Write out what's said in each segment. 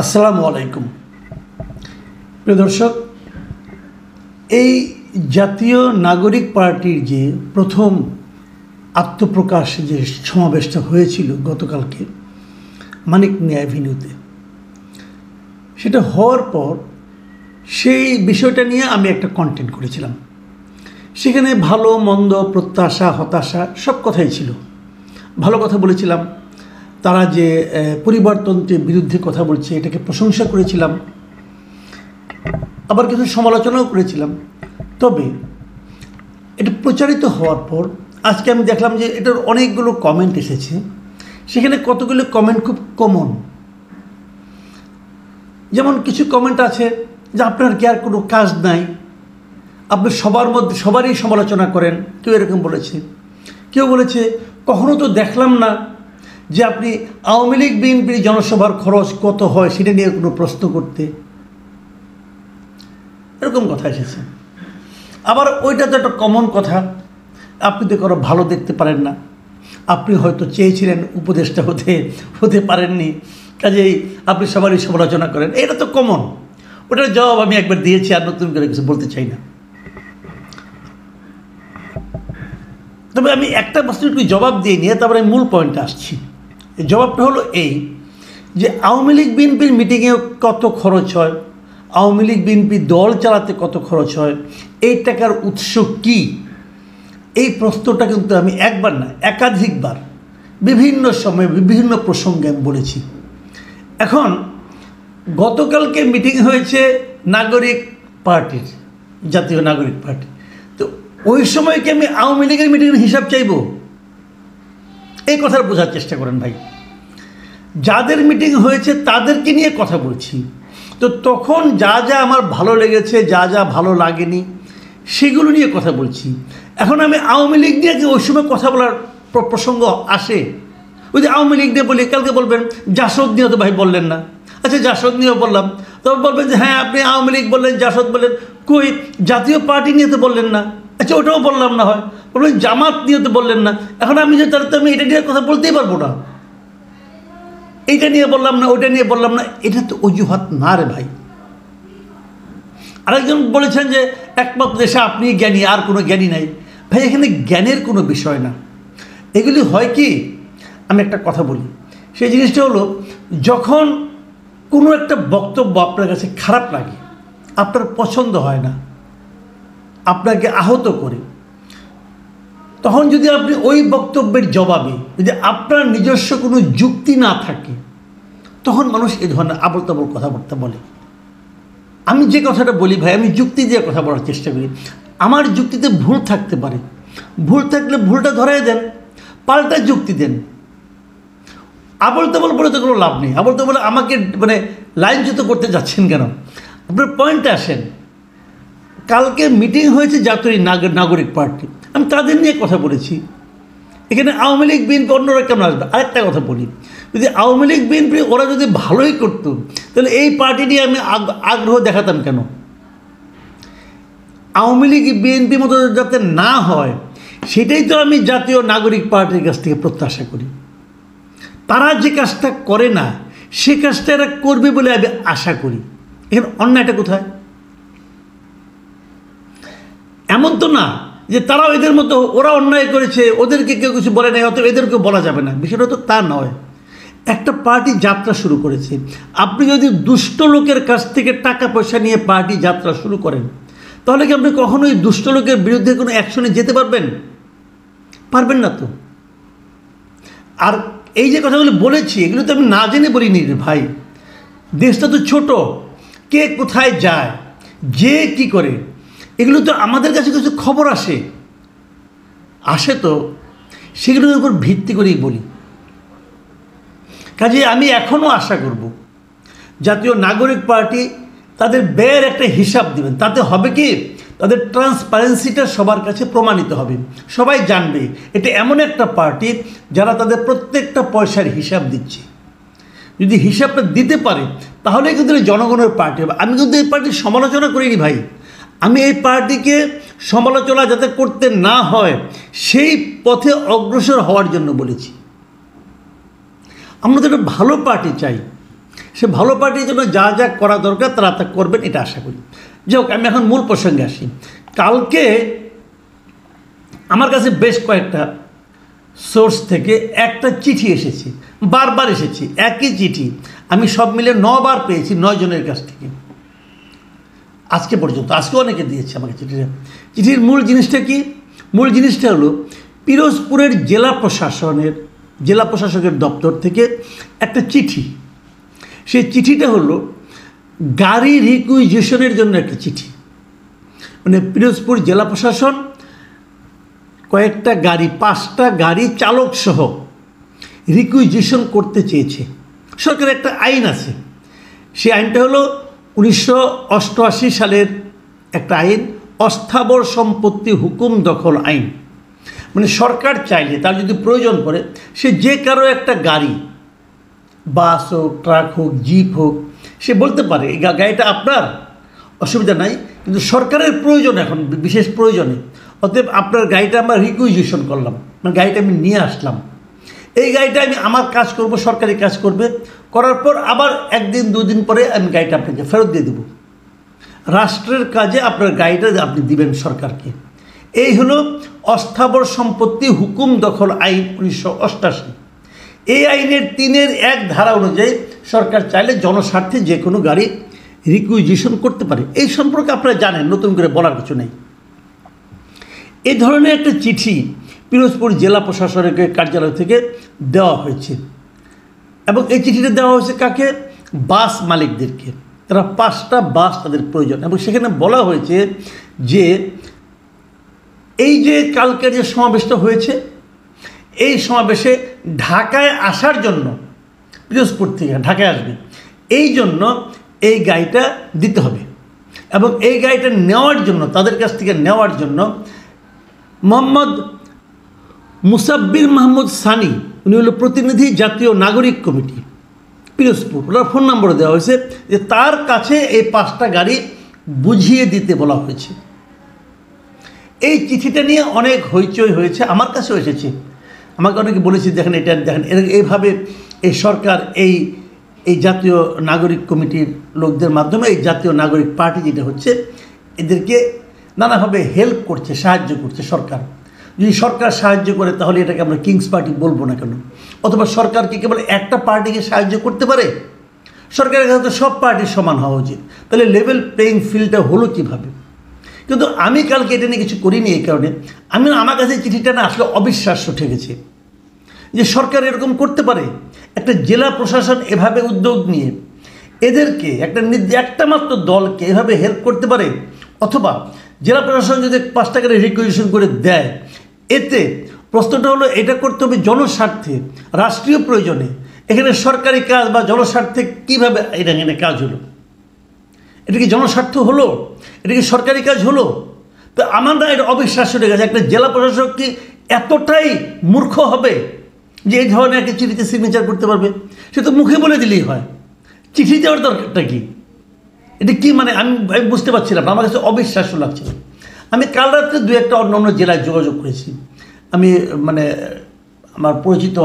আসসালামু আলাইকুম প্রিয় দর্শক, এই জাতীয় নাগরিক পার্টির যে প্রথম আত্মপ্রকাশ যে সমাবেশটা হয়েছিল গতকালকে মানিক মিয়া অ্যাভিনিউতে, সেটা হওয়ার পর সেই বিষয়টা নিয়ে আমি একটা কন্টেন্ট করেছিলাম। সেখানে ভালো মন্দ, প্রত্যাশা, হতাশা সব কথাই ছিল। ভালো কথা বলেছিলাম, তারা যে পরিবারতন্ত্রের বিরুদ্ধে কথা বলছে এটাকে প্রশংসা করেছিলাম, আবার কিছু সমালোচনাও করেছিলাম। তবে এটা প্রচারিত হওয়ার পর আজকে আমি দেখলাম যে এটার অনেকগুলো কমেন্ট এসেছে। সেখানে কতগুলো কমেন্ট খুব কমন। যেমন কিছু কমেন্ট আছে যে আপনার কি আর কোনো কাজ নাই, আপনি সবারই সমালোচনা করেন, কেউ এরকম বলেছে। কেউ বলেছে কখনো তো দেখলাম না যে আপনি আওয়ামী লীগ বিএনপির জনসভার খরচ কত হয় সেটা নিয়ে কোনো প্রশ্ন করতে। এরকম কথা এসেছে। আবার ওইটা তো একটা কমন কথা, আপনি তো কারো ভালো দেখতে পারেন না, আপনি হয়তো চেয়েছিলেন উপদেষ্টা হতে পারেননি, কাজেই আপনি সবারই সমালোচনা করেন। এটা তো কমন। ওটার জবাব আমি একবার দিয়েছি, আর নতুন করে কিছু বলতে চাই না। তবে আমি একটা বস্তু একটু জবাব দিয়ে নিয়ে তারপরে মূল পয়েন্টে আসছি। জবাবটা হলো এই যে আওয়ামী লীগ বিএনপির মিটিংয়ে কত খরচ হয়, আওয়ামী লীগ বিএনপি দল চালাতে কত খরচ হয়, এই টাকার উৎস কি, এই প্রশ্নটা কিন্তু আমি একবার না একাধিকবার বিভিন্ন সময়ে বিভিন্ন প্রসঙ্গে আমি বলেছি। এখন গতকালকে মিটিং হয়েছে নাগরিক পার্টির, জাতীয় নাগরিক পার্টি। তো ওই সময় কি আমি আওয়ামী লীগের মিটিংয়ের হিসাব চাইব? এই কথাটা বোঝার চেষ্টা করেন ভাই। যাদের মিটিং হয়েছে তাদেরকে নিয়ে কথা বলছি। তো তখন যা যা আমার ভালো লেগেছে, যা যা ভালো লাগেনি, সেগুলো নিয়ে কথা বলছি। এখন আমি আওয়ামী লীগ নিয়ে ওই সময় কথা বলার প্রসঙ্গ আসে, ওই যে আওয়ামী লীগ নিয়ে বলি, কালকে বলবেন জাসদ নিয়ে তো ভাই বললেন না। আচ্ছা, জাসদ নিয়েও বললাম, তবে বলবেন যে হ্যাঁ আপনি আওয়ামী লীগ বললেন, জাসদ বললেন, কই জাতীয় পার্টি নিয়ে তো বললেন না। আচ্ছা, ওটাও বললাম না, হয় বলবেন জামাত নিয়ে তো বললেন না। এখন আমি যে তাহলে তো আমি এটা নিয়ে কথা বলতেই পারবো না, এইটা নিয়ে বললাম না, ওইটা নিয়ে বললাম না, এটা তো অজুহাত না রে ভাই। আরেকজন বলেছেন যে একমাত্র দেশে আপনি জ্ঞানী, আর কোনো জ্ঞানী নাই। ভাই, এখানে জ্ঞানের কোনো বিষয় না। এগুলি হয় কি, আমি একটা কথা বলি, সেই জিনিসটা হলো যখন কোনো একটা বক্তব্য আপনার কাছে খারাপ লাগে, আপনার পছন্দ হয় না, আপনাকে আহত করে, তখন যদি আপনি ওই বক্তব্যের জবাবে যদি আপনার নিজস্ব কোনো যুক্তি না থাকে, তখন মানুষ এই ধরনের আবল তাবল কথাবার্তা বলে। আমি যে কথাটা বলি ভাই, আমি যুক্তি দিয়ে কথা বলার চেষ্টা করি। আমার যুক্তিতে ভুল থাকতে পারে, ভুল থাকলে ভুলটা ধরাই দেন, পাল্টা যুক্তি দেন। আবল তাবল বলে তো কোনো লাভ নেই। আবল তাবল আমাকে লাইনচ্যুত করতে যাচ্ছেন কেন? আপনার পয়েন্টে আসেন। কালকে মিটিং হয়েছে জাতীয় নাগরিক পার্টি, আমি তাদের নিয়ে কথা বলেছি। এখানে আওয়ামী লীগ বিএনপি অন্যরা কেমন আসবে? আরেকটা কথা বলি, যদি আওয়ামী লীগ বিএনপি ওরা যদি ভালোই করতো, তাহলে এই পার্টি নিয়ে আমি আগ্রহ দেখাতাম কেন? আওয়ামী লীগ বিএনপি মতো যাতে না হয়, সেটাই তো আমি জাতীয় নাগরিক পার্টির কাছ থেকে প্রত্যাশা করি। তারা যে কাজটা করে না, সে কাজটা এরা করবে বলে আমি আশা করি। এখানে অন্যায়টা কোথায়? এমন তো না যে তারাও এদের মতো, ওরা অন্যায় করেছে, ওদেরকে কেউ কিছু বলে নাই, অত এদেরকে বলা যাবে না। বিষয়টা তো তা নয়। একটা পার্টি যাত্রা শুরু করেছে, আপনি যদি দুষ্ট লোকের কাছ থেকে টাকা পয়সা নিয়ে পার্টি যাত্রা শুরু করেন, তাহলে কি আপনি কখনোই দুষ্ট লোকের বিরুদ্ধে কোনো অ্যাকশনে যেতে পারবেন? পারবেন না তো। আর এই যে কথাগুলো বলেছি, এগুলো তো আমি না জেনে বলিনি রে ভাই। দেশটা তো ছোট, কে কোথায় যায়, যে কি করে, এগুলো তো আমাদের কাছে কিছু খবর আসে তো সেগুলোর উপর ভিত্তি করেই বলি। কাজে আমি এখনও আশা করব জাতীয় নাগরিক পার্টি তাদের ব্যয়ের একটা হিসাব দিবেন। তাতে হবে কি, তাদের ট্রান্সপারেন্সিটা সবার কাছে প্রমাণিত হবে, সবাই জানবে এটা এমন একটা পার্টি যারা তাদের প্রত্যেকটা পয়সার হিসাব দিচ্ছে। যদি হিসাবটা দিতে পারে, তাহলে কিন্তু জনগণের পার্টি হবে। আমি কিন্তু এই পার্টির সমালোচনা করিনি ভাই, আমি এই পার্টিকে সমালোচনা যাতে করতে না হয় সেই পথে অগ্রসর হওয়ার জন্য বলেছি। আমরা তো একটা ভালো পার্টি চাই, সে ভালো পার্টির জন্য যা যা করা দরকার তারা তা করবেন, এটা আশা করি। যাই হোক, আমি এখন মূল প্রসঙ্গে আসি। কালকে আমার কাছে বেশ কয়েকটা সোর্স থেকে একটা চিঠি এসেছে, বারবার এসেছে একই চিঠি। আমি সব মিলে 9 বার পেয়েছি 9 জনের কাছ থেকে আজকে পর্যন্ত। আজকে অনেকে দিয়েছে আমাকে চিঠিটা। চিঠির মূল জিনিসটা কি? মূল জিনিসটা হলো পিরোজপুরের জেলা প্রশাসকের দপ্তর থেকে একটা চিঠি। সেই চিঠিটা হলো গাড়ি রিকুইজিশনের জন্য একটা চিঠি। মানে পিরোজপুর জেলা প্রশাসন কয়েকটা গাড়ি, 5টা গাড়ি চালক সহ রিকুইজিশন করতে চেয়েছে। সরকারের একটা আইন আছে, সেই আইনটা হলো 1988 সালের একটা আইন, অস্থাবর সম্পত্তি হুকুম দখল আইন। মানে সরকার চাইলে, তার যদি প্রয়োজন পড়ে, সে যে কারো একটা গাড়ি, বাস হোক, ট্রাক হোক, জিপ হোক, সে বলতে পারে এই গাড়িটা আপনার, অসুবিধা নাই, কিন্তু সরকারের প্রয়োজন, এখন বিশেষ প্রয়োজনে, অতএব আপনার গাড়িটা আমরা রিকুইজিশন করলাম, মানে গাড়িটা আমি নিয়ে আসলাম, এই গাড়িটা আমি আমার কাজ করব, সরকারি কাজ করবে, করার পর আবার 1 দিন 2 দিন পরে আমি গাড়িটা আপনাকে ফেরত দিয়ে দেব। রাষ্ট্রের কাজে আপনার গাড়িটা আপনি দিবেন সরকারকে। এই হলো অস্থাবর সম্পত্তি হুকুম দখল আইন 1988। এই আইনের 3-1 ধারা অনুযায়ী সরকার চাইলে জনস্বার্থে যে কোনো গাড়ি রিকুইজিশন করতে পারে। এই সম্পর্কে আপনারা জানেন, নতুন করে বলার কিছু নেই। এই ধরনের একটা চিঠি পিরোজপুর জেলা প্রশাসনের কার্যালয় থেকে দেওয়া হয়েছে, এবং এই চিঠিটা দেওয়া হয়েছে কাকে? বাস মালিকদেরকে। তারা 5টা বাস তাদের প্রয়োজন, এবং সেখানে বলা হয়েছে যে এই যে কালকের যে সমাবেশটা হয়েছে, এই সমাবেশে ঢাকায় আসার জন্য, পিরোজপুর থেকে ঢাকায় আসবে, এই জন্য এই গাড়িটা দিতে হবে। এবং এই গাড়িটা নেওয়ার জন্য, তাদের কাছ থেকে নেওয়ার জন্য মোহাম্মদ মুসাব্বির মাহমুদ সানি, উনি হলো প্রতিনিধি জাতীয় নাগরিক কমিটি পিরোজপুর, ওনার ফোন নম্বর দেওয়া হয়েছে যে তার কাছে এই 5টা গাড়ি বুঝিয়ে দিতে বলা হয়েছে। এই চিঠিটা নিয়ে অনেক হইচই হয়েছে, আমার কাছেও এসেছে। আমাকে অনেকে বলেছে, দেখেন এটা দেখেন, এইভাবে এই সরকার এই জাতীয় নাগরিক কমিটির লোকদের মাধ্যমে, এই জাতীয় নাগরিক পার্টি যেটা হচ্ছে, এদেরকে নানাভাবে হেল্প করছে, সাহায্য করছে সরকার। যদি সরকার সাহায্য করে তাহলে এটাকে আমরা কিংস পার্টি বলবো না কেন? অথবা সরকার কি কেবল একটা পার্টিকে সাহায্য করতে পারে? সরকারের কাছে তো সব পার্টির সমান হওয়া উচিত। তাহলে লেভেল প্লেইং ফিল্ডটা হলো কীভাবে? কিন্তু আমি কালকে এটা নিয়ে কিছু করিনি। এই কারণে আমার কাছে চিঠিটা না আসলে অবিশ্বাস্য ঠেকেছে যে সরকার এরকম করতে পারে। একটা জেলা প্রশাসন এভাবে উদ্যোগ নিয়ে এদেরকে, একটা মাত্র দলকে এভাবে হেল্প করতে পারে। অথবা জেলা প্রশাসন যদি 5টা গাড়ি রিকুইজিশন করে দেয়, এতে প্রশ্নটা হলো এটা করতে হবে জনস্বার্থে, রাষ্ট্রীয় প্রয়োজনে। এখানে সরকারি কাজ বা জনস্বার্থে কীভাবে এখানে কাজ হলো? এটা কি জনস্বার্থ হলো? এটা কি সরকারি কাজ হলো? তো আমার না এটা অবিশ্বাস্য হয়ে গেছে। একটা জেলা প্রশাসক কি এতটাই মূর্খ হবে যে এই ধরনের একটা চিঠিতে সিগনেচার করতে পারবে? সে তো মুখে বলে দিলেই হয়, চিঠি দেওয়ার দরকারটা কি? এটা কি মানে আমি বুঝতে পারছিলাম না, আমার কাছে অবিশ্বাস্য লাগছিল। আমি কাল রাত্রে 2-1টা অন্য জেলায় যোগাযোগ করেছি। আমি মানে আমার পরিচিত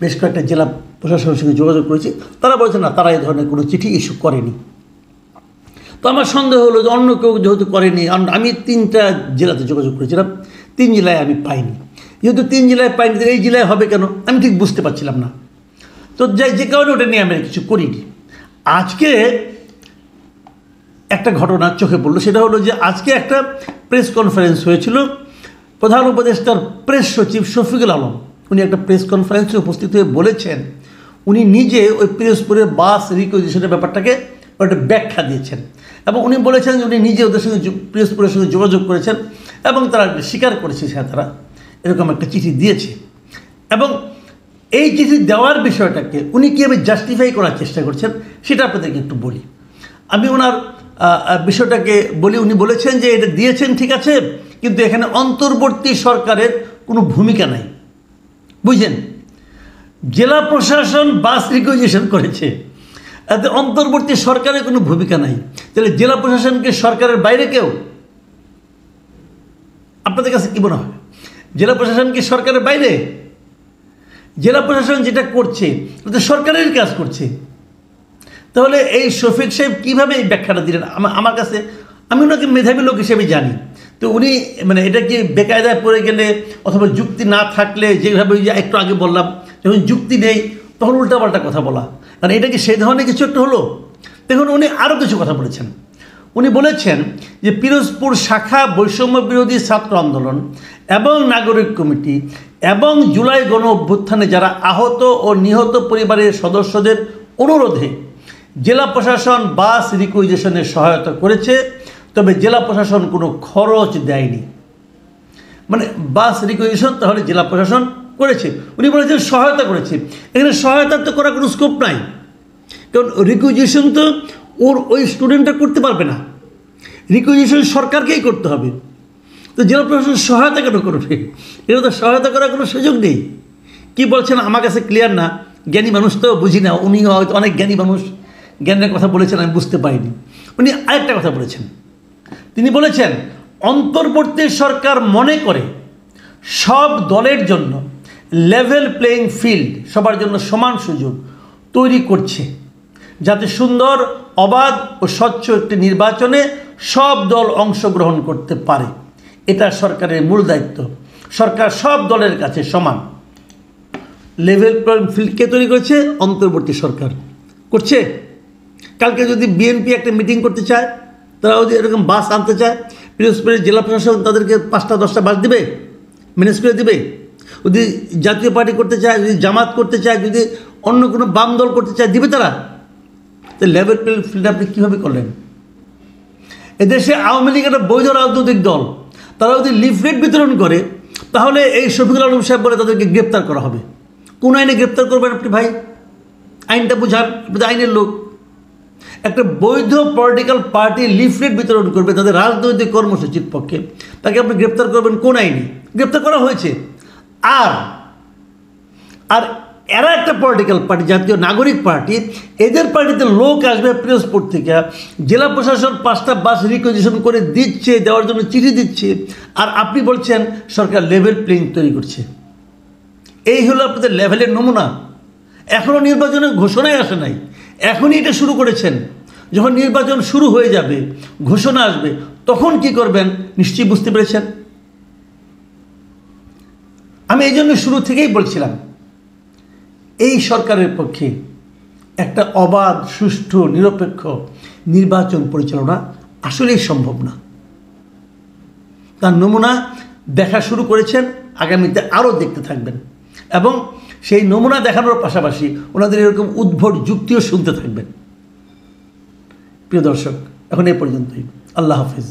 বেশ কয়েকটা জেলা প্রশাসনের সঙ্গে যোগাযোগ করেছি, তারা বলছে না, তারা এই ধরনের কোনো চিঠি ইস্যু করেনি। তো আমার সন্দেহ হলো যে অন্য কেউ যেহেতু করেনি, আমি 3টা জেলাতে যোগাযোগ করেছিলাম, 3 জেলায় আমি পাইনি। যেহেতু 3 জেলায় পাইনি, এই জেলায় হবে কেন আমি ঠিক বুঝতে পারছিলাম না। তো যে কারণে ওটা নিয়ে আমি কিছু করিনি। আজকে একটা ঘটনা চোখে পড়লো, সেটা হলো যে আজকে একটা প্রেস কনফারেন্স হয়েছিল। প্রধান উপদেষ্টার প্রেস সচিব শফিকুল আলম, উনি একটা প্রেস কনফারেন্সে উপস্থিত হয়ে বলেছেন, উনি নিজে ওই পিরোজপুরের বাস রিকুইজিশনের ব্যাপারটাকে একটা ব্যাখ্যা দিয়েছেন, এবং উনি বলেছেন যে উনি নিজে ওদের সঙ্গে পিরোজপুরের সঙ্গে যোগাযোগ করেছেন, এবং তারা স্বীকার করেছে যে তারা এরকম একটা চিঠি দিয়েছে। এবং এই চিঠি দেওয়ার বিষয়টাকে উনি কীভাবে জাস্টিফাই করার চেষ্টা করছেন সেটা আপনাদেরকে একটু বলি। আমি ওনার বিষয়টাকে বলি। উনি বলেছেন যে এটা দিয়েছেন ঠিক আছে, কিন্তু এখানে অন্তর্বর্তী সরকারের কোনো ভূমিকা নাই। বুঝছেন? জেলা প্রশাসন বাস রিকুইজিশন করেছে, এতে অন্তর্বর্তী সরকারের কোনো ভূমিকা নাই। তাহলে জেলা প্রশাসনকে সরকারের বাইরে কেউ? আপনাদের কাছে কী মনে হয়? জেলা প্রশাসন কি সরকারের বাইরে? জেলা প্রশাসন যেটা করছে ওটা সরকারের কাজ করছে। তাহলে এই শফিক সাহেব কীভাবে এই ব্যাখ্যাটা দিলেন আমার কাছে? আমি ওনাকে মেধাবী লোক হিসেবে জানি, তো উনি মানে এটা কি বেকায়দায় পড়ে গেলে অথবা যুক্তি না থাকলে, যেভাবে একটু আগে বললাম, যখন যুক্তি নেই তখন উল্টাপাল্টা কথা বলা, কারণ এটা কি সেই ধরনের কিছু একটা হলো? দেখুন, উনি আরও কিছু কথা বলেছেন। উনি বলেছেন যে পিরোজপুর শাখা বৈষম্য বিরোধী ছাত্র আন্দোলন এবং নাগরিক কমিটি এবং জুলাই গণ অভ্যুত্থানে যারা আহত ও নিহত পরিবারের সদস্যদের অনুরোধে জেলা প্রশাসন বাস রিকুইজিশনের সহায়তা করেছে, তবে জেলা প্রশাসন কোনো খরচ দেয়নি। মানে বাস রিকুইজিশন তাহলে জেলা প্রশাসন করেছে, উনি বলেছেন সহায়তা করেছে। এখানে সহায়তা তো করার কোনো স্কোপ নাই, কারণ রিকুইজিশন তো ওই স্টুডেন্টটা করতে পারবে না, রিকুইজিশন সরকারকেই করতে হবে। তো জেলা প্রশাসন সহায়তা কেন করবে? এটা তো সহায়তা করার কোনো সুযোগ নেই। কি বলছেন আমার কাছে ক্লিয়ার না, জ্ঞানী মানুষ তো বুঝি না, উনি হয়তো অনেক জ্ঞানী মানুষ, জ্ঞানের কথা বলেছেন, আমি বুঝতে পারিনি। উনি আরেকটা কথা বলেছেন, তিনি বলেছেন অন্তর্বর্তী সরকার মনে করে সব দলের জন্য লেভেল প্লেয়িং ফিল্ড, সবার জন্য সমান সুযোগ তৈরি করছে, যাতে সুন্দর, অবাধ ও স্বচ্ছ একটি নির্বাচনে সব দল অংশগ্রহণ করতে পারে। এটা সরকারের মূল দায়িত্ব। সরকার সব দলের কাছে সমান। লেভেল প্লেয়িং ফিল্ড কে তৈরি করেছে? অন্তর্বর্তী সরকার করছে। কালকে যদি বিএনপি একটা মিটিং করতে চায়, তারা যদি এরকম বাস আনতে চায়, পিরোজপুরের জেলা প্রশাসন তাদেরকে 5টা-10টা বাস দিবে, ম্যানেজ করে দিবে? যদি জাতীয় পার্টি করতে চায়, যদি জামাত করতে চায়, যদি অন্য কোনো বাম দল করতে চায়, দিবে তারা? তো লেভেল প্লেইং ফিল্ড আপনি কীভাবে করলেন? এদেশে আওয়ামী লীগ একটা বৈধ রাজনৈতিক দল, তারা যদি লিফলেট বিতরণ করে, তাহলে এই শফিকুল আলম সাহেব বলে তাদেরকে গ্রেপ্তার করা হবে। কোন আইনে গ্রেপ্তার করবেন আপনি ভাই? আইনটা বুঝান, আইনের লোক। একটা বৈধ পলিটিক্যাল পার্টি লিফলেট বিতরণ করবে তাদের রাজনৈতিক কর্মসূচির পক্ষে, তাকে আপনি গ্রেপ্তার করবেন কোন আইনে? গ্রেপ্তার করা হয়েছে। আর এরা একটা পলিটিক্যাল পার্টি, জাতীয় নাগরিক পার্টি, এদের পার্টিতে লোক আসবে পিরোজপুর থেকে, জেলা প্রশাসন 5টা বাস রিকুইজিশন করে দিচ্ছে, দেওয়ার জন্য চিঠি দিচ্ছে, আর আপনি বলছেন সরকার লেভেল প্লেইং তৈরি করছে। এই হলো আপনাদের লেভেলের নমুনা। এখনও নির্বাচনের ঘোষণাই আসে নাই, এখনই এটা শুরু করেছেন। যখন নির্বাচন শুরু হয়ে যাবে, ঘোষণা আসবে, তখন কি করবেন নিশ্চয়ই বুঝতে পেরেছেন। আমি এই জন্য শুরু থেকেই বলছিলাম, এই সরকারের পক্ষে একটা অবাধ, সুষ্ঠু, নিরপেক্ষ নির্বাচন পরিচালনা আসলেই সম্ভব না। তার নমুনা দেখা শুরু করেছেন, আগামীতে আরও দেখতে থাকবেন, এবং সেই নমুনা দেখানোর পাশাপাশি ওনাদের এরকম উদ্ভট যুক্তিও শুনতে থাকবেন। প্রিয় দর্শক, এখন এই পর্যন্তই। আল্লাহ হাফিজ।